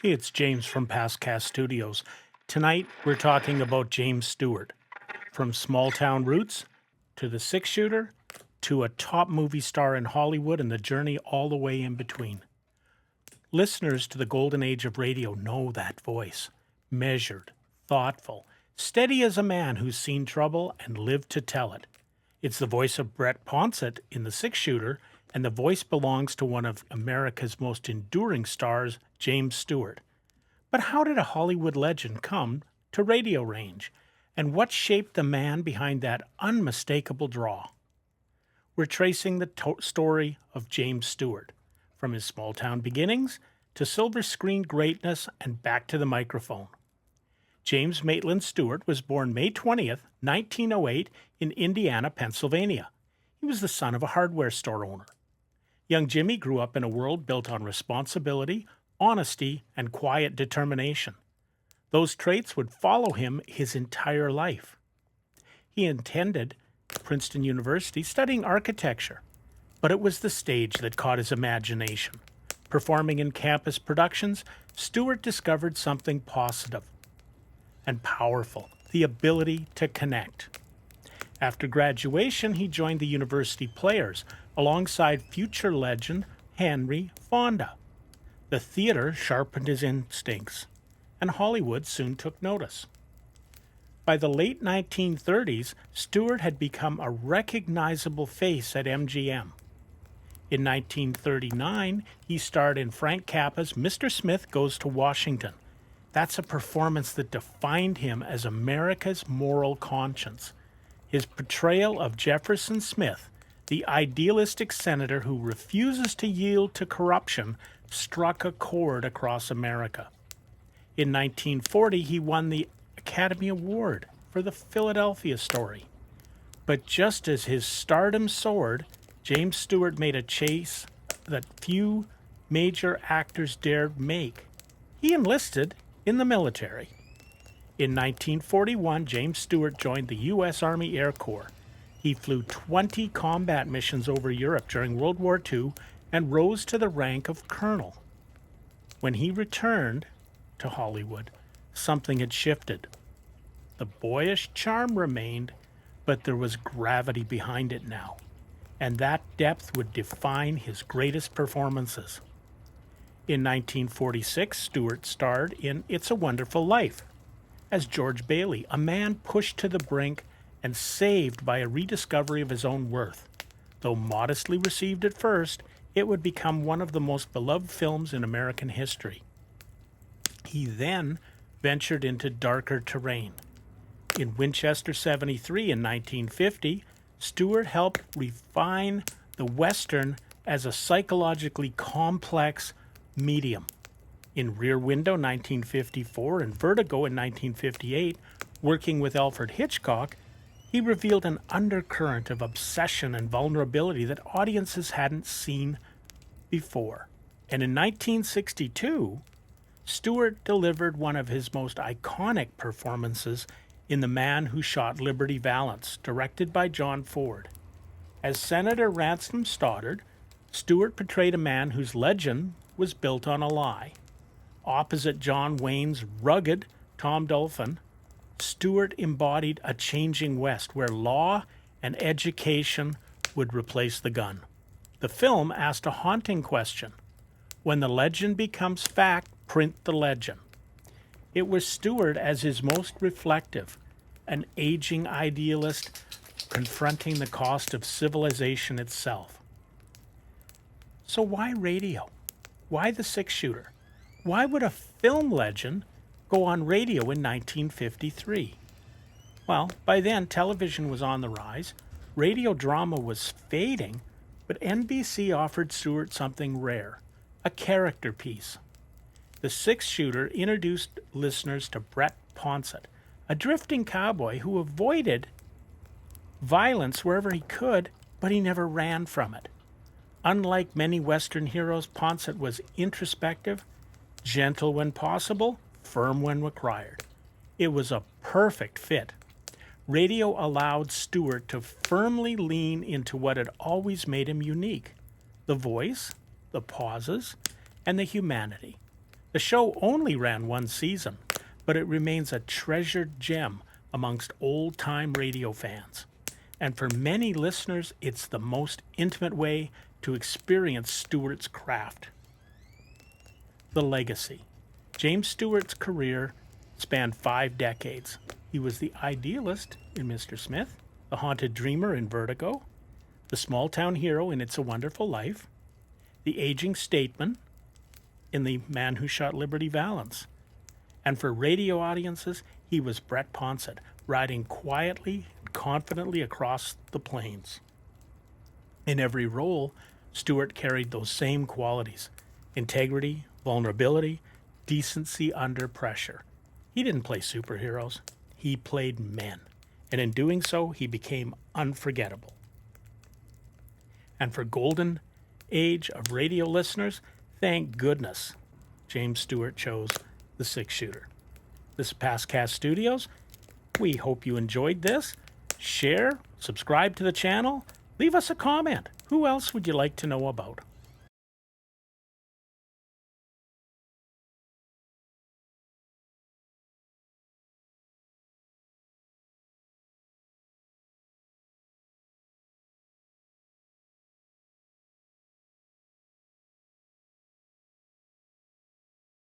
Hey, it's James from PastCast Studios. Tonight, we're talking about James Stewart. From small town roots to the six shooter to a top movie star in Hollywood and the journey all the way in between. Listeners to the golden age of radio know that voice. Measured, thoughtful, steady as a man who's seen trouble and lived to tell it. It's the voice of Brett Ponsett in the six shooter, and the voice belongs to one of America's most enduring stars, James Stewart. But how did a Hollywood legend come to radio range? And what shaped the man behind that unmistakable draw? We're tracing the story of James Stewart, from his small town beginnings to silver screen greatness and back to the microphone. James Maitland Stewart was born May 20th, 1908 in Indiana, Pennsylvania. He was the son of a hardware store owner. Young Jimmy grew up in a world built on responsibility, honesty, and quiet determination. Those traits would follow him his entire life. He attended Princeton University studying architecture, but it was the stage that caught his imagination. Performing in campus productions, Stewart discovered something positive and powerful, the ability to connect. After graduation, he joined the University Players alongside future legend Henry Fonda. The theater sharpened his instincts, and Hollywood soon took notice. By the late 1930s, Stewart had become a recognizable face at MGM. In 1939, he starred in Frank Capra's Mr. Smith Goes to Washington. That's a performance that defined him as America's moral conscience. His portrayal of Jefferson Smith, the idealistic senator who refuses to yield to corruption, struck a chord across America. In 1940, he won the Academy Award for the Philadelphia Story. But just as his stardom soared, James Stewart made a chase that few major actors dared make. He enlisted in the military. In 1941, James Stewart joined the U.S. Army Air Corps. He flew 20 combat missions over Europe during World War II and rose to the rank of colonel. When he returned to Hollywood, something had shifted. The boyish charm remained, but there was gravity behind it now, and that depth would define his greatest performances. In 1946, Stewart starred in It's a Wonderful Life as George Bailey, a man pushed to the brink and saved by a rediscovery of his own worth. Though modestly received at first, it would become one of the most beloved films in American history. He then ventured into darker terrain. In Winchester 73 in 1950, Stewart helped refine the Western as a psychologically complex medium. In Rear Window 1954 and Vertigo in 1958, working with Alfred Hitchcock, he revealed an undercurrent of obsession and vulnerability that audiences hadn't seen before. And in 1962, Stewart delivered one of his most iconic performances in The Man Who Shot Liberty Valance, directed by John Ford. As Senator Ransom Stoddard, Stewart portrayed a man whose legend was built on a lie. Opposite John Wayne's rugged Tom Dolphin, Stewart embodied a changing West where law and education would replace the gun. The film asked a haunting question. When the legend becomes fact, print the legend. It was Stewart as his most reflective, an aging idealist confronting the cost of civilization itself. So why radio? Why the six-shooter? Why would a film legend go on radio in 1953? Well, by then, television was on the rise, radio drama was fading, but NBC offered Stewart something rare, a character piece. The six-shooter introduced listeners to Brett Ponsett, a drifting cowboy who avoided violence wherever he could, but he never ran from it. Unlike many Western heroes, Ponsett was introspective, gentle when possible, firm when required. It was a perfect fit. Radio allowed Stewart to firmly lean into what had always made him unique: the voice, the pauses, and the humanity. The show only ran one season, but it remains a treasured gem amongst old-time radio fans. And for many listeners, it's the most intimate way to experience Stewart's craft. The legacy. James Stewart's career spanned 5 decades. He was the idealist in Mr. Smith, the haunted dreamer in Vertigo, the small-town hero in It's a Wonderful Life, the aging statesman in The Man Who Shot Liberty Valance. And for radio audiences, he was Brett Ponsett, riding quietly and confidently across the plains. In every role, Stewart carried those same qualities: integrity, vulnerability, decency under pressure. He didn't play superheroes. He played men. And in doing so, he became unforgettable. And for golden age of radio listeners, thank goodness James Stewart chose the 6-shooter. This is PastCast Studios. We hope you enjoyed this. Share, subscribe to the channel, leave us a comment. Who else would you like to know about?